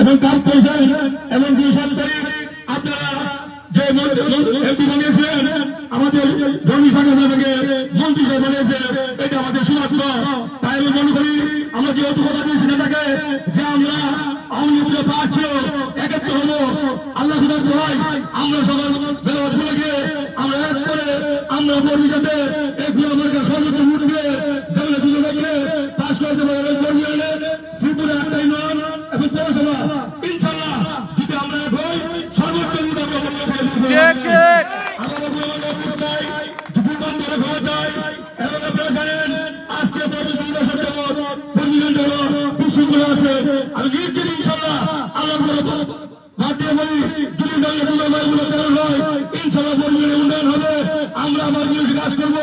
এবং কাজ করেছেন এবং 2 তারিখ আপনারা যে এমপি বানিয়েছিলেন আমাদের জমি সংগঠন থেকে মন্ত্রী সাহেব বানিয়েছে, এটা আমাদের সুরাত্ম। তাই আমি মনে করি আমরা যেহেতু কথা দিয়েছি নেতাকে যে আমরা আওয়ামী লীগের পাচ্ছি একত্র হবো, আল্লাহ খুদার দোহাই আমরা সবাই বেলাবাদ বলে গিয়ে আমরা এক করে আমরা কর্মী যাতে এগুলো আমাকে সর্বোচ্চ ভোট দিয়ে যেমন দুজনকে পাশ করতে পারে কর্মী এনে শ্রীপুরে একটাই নন এবং পৌরসভা ইনশাল্লাহ যদি আমরা এক হই সর্বোচ্চ ভোট আমরা জানেন আজকে 2 বছর যাবত বিশৃঙ্খলা আছে। আমি নিশ্চিত ইনশাল্লাহ আল্লাহ ইনশাল্লাহ উন্নয়ন হবে। আমরা আমার কাজ করবো।